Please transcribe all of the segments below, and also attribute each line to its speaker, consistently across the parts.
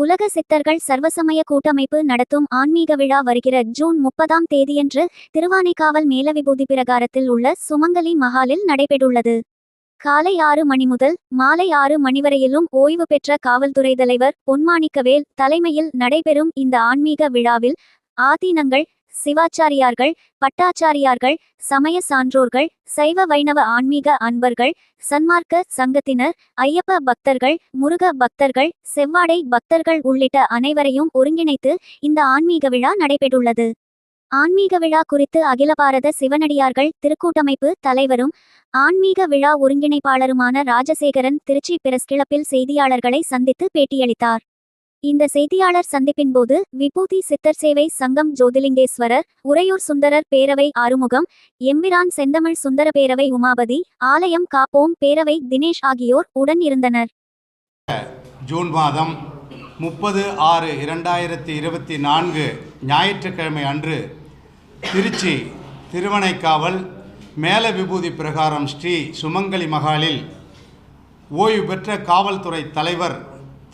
Speaker 1: உலக சித்தர்கள் சர்வசமய கூட்டமைப்பு நடத்தும் ஆன்மீக விழா வருகிற ஜூன் 30ஆம் தேதியன்று திருவானைக்காவல் மேலவிபூதி பிரகாரத்தில் உள்ள சுமங்கலி மஹாலில் நடைபெற்றுள்ளது. காலை 6 மணி முதல் மாலை 6 மணி வரையிலும் ஓய்வு பெற்ற காவல்துறை தலைவர் பொன்மாணிக்கவேல் தலைமையில் நடைபெறும் இந்த ஆன்மீக விழாவில் ஆதீனங்கள், சிவாச்சாரியார்கள், பட்டாச்சாரியார்கள், சமய சான்றோர்கள், சைவ வைணவ ஆன்மீக அன்பர்கள், சன்மார்க்க சங்கத்தினர், ஐயப்ப பக்தர்கள், முருக பக்தர்கள், செவ்வாடை பக்தர்கள் உள்ளிட்ட அனைவரையும் ஒருங்கிணைத்து இந்த ஆன்மீக விழா நடைபெற்றுள்ளது. ஆன்மீக விழா குறித்து அகில பாரத சிவனடியார்கள் திருக்கூட்டமைப்பு தலைவரும் ஆன்மீக விழா ஒருங்கிணைப்பாளருமான ராஜசேகரன் திருச்சி பிரஸ் கிளப்பில் செய்தியாளர்களை சந்தித்து பேட்டியளித்தார். இந்த செய்தியாளர் சந்திப்பின் போது விபூதி சித்தர் சேவை சங்கம் ஜோதிலிங்கேஸ்வரர், உறையூர் சுந்தரர் பேரவை ஆறுமுகம், எம்பிரான் செந்தமிழ் சுந்தர பேரவை உமாபதி, ஆலயம் காப்போம் பேரவை தினேஷ் ஆகியோர் உடன் இருந்தனர்.
Speaker 2: ஜூன் மாதம் 30/6/2024 ஞாயிற்றுக்கிழமை அன்று திருச்சி திருவனைக்காவல் மேல விபூதி பிரகாரம் ஸ்ரீ சுமங்கலி மகாலில் ஓய்வு பெற்ற காவல்துறை தலைவர்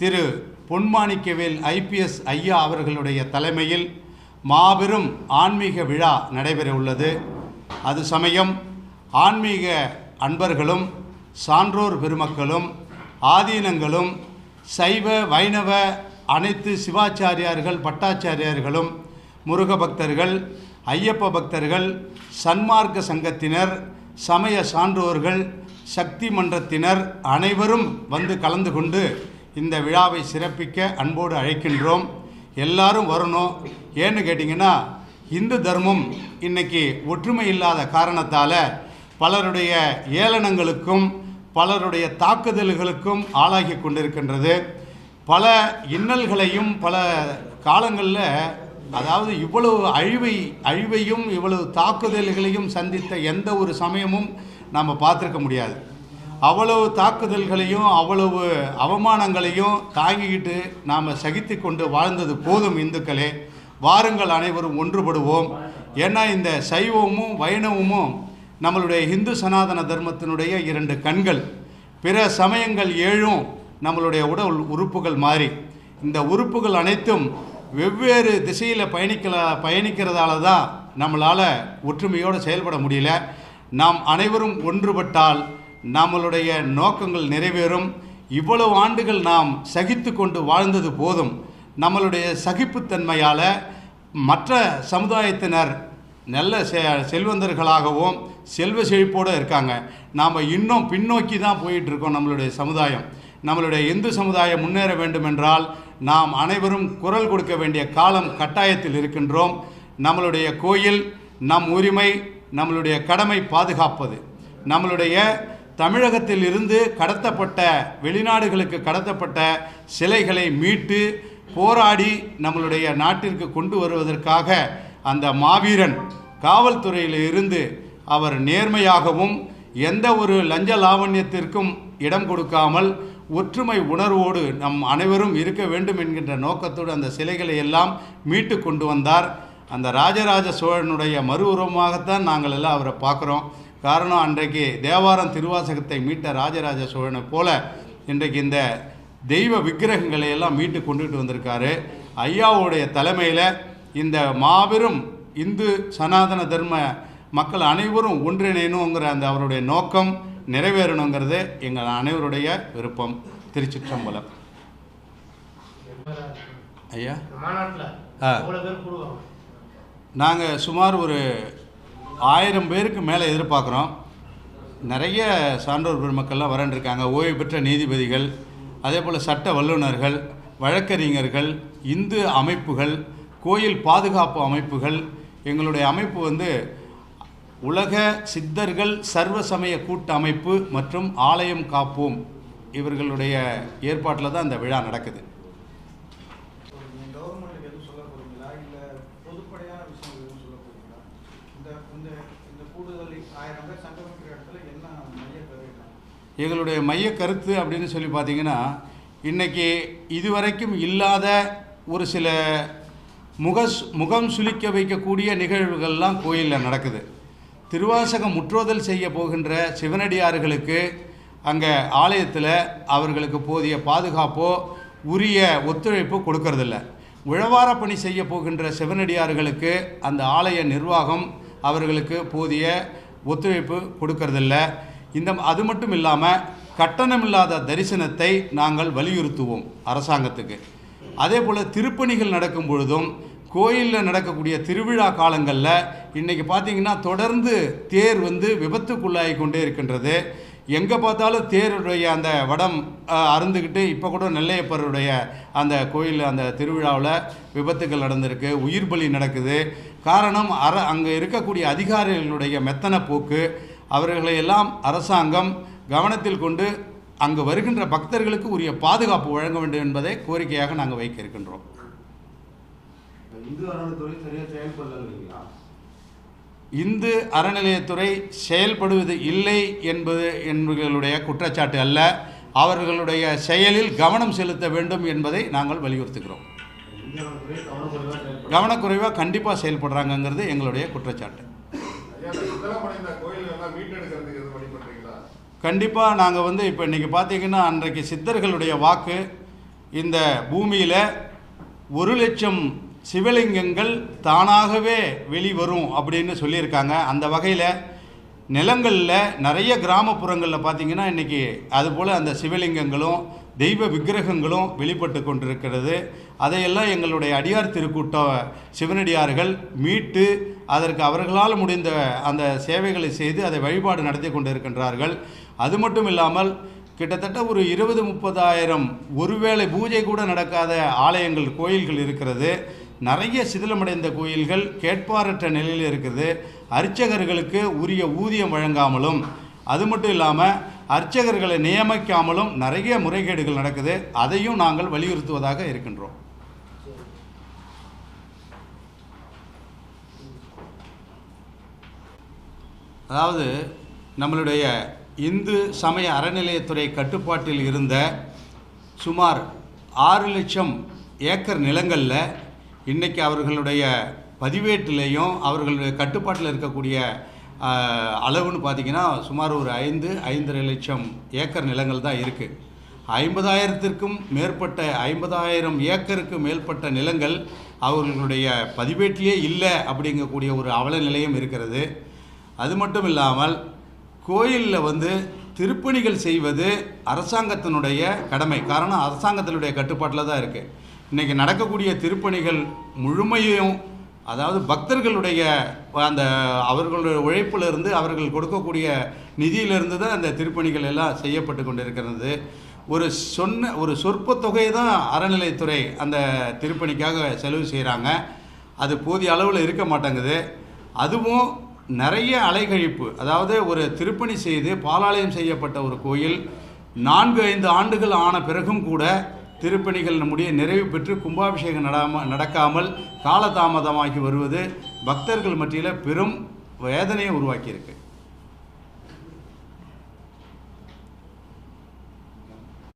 Speaker 2: திரு பொன்மாணிக்கவேல் IPS ஐயா அவர்களுடைய தலைமையில் மாபெரும் ஆன்மீக விழா நடைபெற உள்ளது. அது சமயம் ஆன்மீக அன்பர்களும் சான்றோர் பெருமக்களும் ஆதீனங்களும் சைவ வைணவ அனைத்து சிவாச்சாரியார்கள், பட்டாச்சாரியார்களும், முருக பக்தர்கள், ஐயப்ப பக்தர்கள், சன்மார்க்க சங்கத்தினர், சமய சான்றோர்கள், சக்தி மன்றத்தினர் அனைவரும் வந்து கலந்து கொண்டு இந்த விழாவை சிறப்பிக்க அன்போடு அழைக்கின்றோம். எல்லாரும் வரணும். ஏன்னு கேட்டிங்கன்னா, இந்து தர்மம் இன்னைக்கு ஒற்றுமை இல்லாத காரணத்தால் பலருடைய ஏளனங்களுக்கும் பலருடைய தாக்குதல்களுக்கும் ஆளாகி கொண்டிருக்கின்றது. பல இன்னல்களையும் பல காலங்களில், அதாவது இவ்வளவு அழிவையும் இவ்வளவு தாக்குதல்களையும் சந்தித்த எந்த ஒரு சமயமும் நாம் பார்த்துருக்க முடியாது. அவ்வளவு தாக்குதல்களையும் அவ்வளவு அவமானங்களையும் தாங்கிக்கிட்டு நாம் சகித்து கொண்டு வாழ்ந்தது போதும். இந்துக்களே, வாருங்கள் அனைவரும் ஒன்றுபடுவோம். ஏன்னா இந்த சைவமும் வைணவமும் நம்மளுடைய இந்து சனாதன தர்மத்தினுடைய 2 கண்கள். பிற சமயங்கள் 7ம் நம்மளுடைய உடல் உறுப்புகள் மாதிரி. இந்த உறுப்புகள் அனைத்தும் வெவ்வேறு திசையில் பயணிக்கிறதால தான் நம்மளால் ஒற்றுமையோடு செயல்பட முடியல. நாம் அனைவரும் ஒன்றுபட்டால் நம்மளுடைய நோக்கங்கள் நிறைவேறும். இவ்வளவு ஆண்டுகள் நாம் சகித்து கொண்டு வாழ்ந்தது போதும். நம்மளுடைய சகிப்புத்தன்மையால் மற்ற சமுதாயத்தினர் நல்ல செல்வந்தர்களாகவும் செல்வ செழிப்போடு இருக்காங்க. நாம் இன்னும் பின்னோக்கி தான் போயிட்டுருக்கோம். நம்மளுடைய சமுதாயம், நம்மளுடைய இந்து சமுதாயம் முன்னேற வேண்டுமென்றால் நாம் அனைவரும் குரல் கொடுக்க வேண்டிய காலம் கட்டாயத்தில் இருக்கின்றோம். நம்மளுடைய கோயில், நம் உரிமை, நம்மளுடைய கடமை பாதுகாப்பது. நம்மளுடைய தமிழகத்தில் இருந்து கடத்தப்பட்ட, வெளிநாடுகளுக்கு கடத்தப்பட்ட சிலைகளை மீட்டு போராடி நம்மளுடைய நாட்டிற்கு கொண்டு வருவதற்காக அந்த மாவீரன் காவல்துறையில் இருந்து அவர் நேர்மையாகவும் எந்த ஒரு லஞ்ச லாவண்யத்திற்கும் இடம் கொடுக்காமல் ஒற்றுமை உணர்வோடு நம் அனைவரும் இருக்க வேண்டும் என்கின்ற நோக்கத்தோடு அந்த சிலைகளை எல்லாம் மீட்டு கொண்டு வந்தார். அந்த ராஜராஜ சோழனுடைய மறு உருவமாகத்தான் நாங்கள் எல்லாம் அவரை பார்க்குறோம். காரணம், அன்றைக்கு தேவாரம் திருவாசகத்தை மீட்ட ராஜராஜ சோழனை போல இன்றைக்கு இந்த தெய்வ விக்கிரகங்களை எல்லாம் மீட்டு கொண்டுகிட்டு வந்திருக்காரு. ஐயாவுடைய தலைமையில் இந்த மாபெரும் இந்து சனாதன தர்ம மக்கள் அனைவரும் ஒன்றிணையணுங்கிற அந்த அவருடைய நோக்கம் நிறைவேறணுங்கிறது எங்கள் அனைவருடைய விருப்பம். திருச்சிற்றம்பலம். ஐயா, நாங்கள் சுமார் ஒரு 1000 பேருக்கு மேலே எதிர்பார்க்குறோம். நிறைய சான்றோர் பெருமக்கள்லாம் வரண்டிருக்காங்க. ஓய்வு பெற்ற நீதிபதிகள், அதே போல் சட்ட வல்லுநர்கள், வழக்கறிஞர்கள், இந்து அமைப்புகள், கோயில் பாதுகாப்பு அமைப்புகள். எங்களுடைய அமைப்பு உலக சித்தர்கள் சர்வசமய கூட்ட அமைப்பு மற்றும் ஆலயம் காப்போம் இவர்களுடைய ஏற்பாட்டில் தான் இந்த விழா நடக்குது. எங்களுடைய மைய கருத்து அப்படின்னு சொல்லி பார்த்தீங்கன்னா, இன்றைக்கி இதுவரைக்கும் இல்லாத ஒரு சில முகம் சுளிக்க வைக்கக்கூடிய நிகழ்வுகள்லாம் கோயிலில் நடக்குது. திருவாசகம் முற்றோதல் செய்ய போகின்ற சிவனடியார்களுக்கு அங்கே ஆலயத்தில் அவர்களுக்கு போதிய பாதுகாப்போ உரிய ஒத்துழைப்பு கொடுக்கறதில்ல. உழவார பணி செய்ய போகின்ற சிவனடியார்களுக்கு அந்த ஆலய நிர்வாகம் அவர்களுக்கு போதிய ஒத்துழைப்பு கொடுக்கறதில்ல. அது மட்டும் இல்லாமல் கட்டணமில்லாத தரிசனத்தை நாங்கள் வலியுறுத்துவோம் அரசாங்கத்துக்கு. அதே போல் திருப்பணிகள் நடக்கும் பொழுதும் கோயிலில் நடக்கக்கூடிய திருவிழா காலங்களில் இன்றைக்கி பார்த்திங்கன்னா தொடர்ந்து தேர் விபத்துக்குள்ளாகி கொண்டே இருக்கின்றது. எங்கே பார்த்தாலும் தேருடைய அந்த வடம் அருந்துக்கிட்டு இப்போ கூட நெல்லையப்பருடைய அந்த கோயில் அந்த திருவிழாவில் விபத்துகள் நடந்திருக்கு, உயிர் பலி நடக்குது. காரணம் அங்கே இருக்கக்கூடிய அதிகாரிகளுடைய மெத்தன போக்கு. அவர்களை எல்லாம் அரசாங்கம் கவனத்தில் கொண்டு அங்கு வருகின்ற பக்தர்களுக்கு உரிய பாதுகாப்பு வழங்க வேண்டும் என்பதை கோரிக்கையாக நாங்கள் வைக்க இருக்கின்றோம். இந்து அறநிலையத்துறை செயல்படுவது இல்லை என்பது எங்களுடைய குற்றச்சாட்டு அல்ல. அவர்களுடைய செயலில் கவனம் செலுத்த வேண்டும் என்பதை நாங்கள் வலியுறுத்துகிறோம். கவனக்குறைவாக கண்டிப்பாக செயல்படுறாங்கங்கிறது எங்களுடைய குற்றச்சாட்டு. கண்டிப்பாக நாங்கள் இப்போ இன்றைக்கி பார்த்திங்கன்னா அன்றைக்கு சித்தர்களுடைய வாக்கு இந்த பூமியில் 1,00,000 சிவலிங்கங்கள் தானாகவே வெளிவரும் அப்படின்னு சொல்லியிருக்காங்க. அந்த வகையில் நிலங்களில் நிறைய கிராமப்புறங்களில் பார்த்திங்கன்னா இன்றைக்கி அதுபோல் அந்த சிவலிங்கங்களும் தெய்வ விக்கிரகங்களும் வெளிப்பட்டு கொண்டிருக்கிறது. அதையெல்லாம் எங்களுடைய அடியார் திருக்கூட்ட சிவனடியார்கள் மீட்டு அதற்கு அவர்களால் முடிந்த அந்த சேவைகளை செய்து அதை வழிபாடு நடத்தி கொண்டிருக்கின்றார்கள். அது மட்டும் இல்லாமல் கிட்டத்தட்ட ஒரு 20-30,000 ஒருவேளை பூஜை கூட நடக்காத ஆலயங்கள் கோயில்கள் இருக்கிறது. நிறைய சிதிலமடைந்த கோயில்கள் கேட்பாரற்ற நிலையில் இருக்குது. அர்ச்சகர்களுக்கு உரிய ஊதியம் வழங்காமலும் அது மட்டும் இல்லாமல் அர்ச்சகர்களை நியமிக்காமலும் நிறைய முறைகேடுகள் நடக்குது. அதையும் நாங்கள் வலியுறுத்துவதாக இருக்கின்றோம். அதாவது நம்மளுடைய இந்து சமய அறநிலையத்துறை கட்டுப்பாட்டில் இருந்த சுமார் 6,00,000 ஏக்கர் நிலங்களில் இன்றைக்கி அவர்களுடைய பதிவேட்டிலையும் அவர்களுடைய கட்டுப்பாட்டில் இருக்கக்கூடிய அளவுன்னு பார்த்திங்கன்னா சுமார் ஒரு 5-5.5 லட்சம் ஏக்கர் நிலங்கள் தான் இருக்குது. 50,000த்திற்கும் மேற்பட்ட 50,000 ஏக்கருக்கு மேற்பட்ட நிலங்கள் அவர்களுடைய பதிவேட்டிலே இல்லை அப்படிங்கக்கூடிய ஒரு அவல நிலையம் இருக்கிறது. அது மட்டும் இல்லாமல் கோயிலில் திருப்பணிகள் செய்வது அரசாங்கத்தினுடைய கடமை. காரணம் அரசாங்கத்தினுடைய கட்டுப்பாட்டில் தான் இருக்குது. இன்றைக்கி நடக்கக்கூடிய திருப்பணிகள் முழுமையும் அதாவது பக்தர்களுடைய அந்த அவர்களுடைய உழைப்பிலிருந்து அவர்கள் கொடுக்கக்கூடிய நிதியிலிருந்து தான் அந்த திருப்பணிகள் எல்லாம் செய்யப்பட்டு கொண்டிருக்கிறது. ஒரு சொற்ப தொகை தான் அறநிலையத்துறை அந்த திருப்பணிக்காக செலவு செய்கிறாங்க. அது போதிய அளவில் இருக்க மாட்டேங்குது. அதுவும் நிறைய அலைகழிப்பு. அதாவது ஒரு திருப்பணி செய்து பாலாலயம் செய்யப்பட்ட ஒரு கோயில் 4-5 ஆண்டுகள் ஆன பிறகும் கூட திருப்பணிகள் நம்முடைய நிறைவு பெற்று கும்பாபிஷேகம் நடக்காமல் காலதாமதமாகி வருவது பக்தர்கள் மத்தியில் பெரும் வேதனையை உருவாக்கியிருக்கு.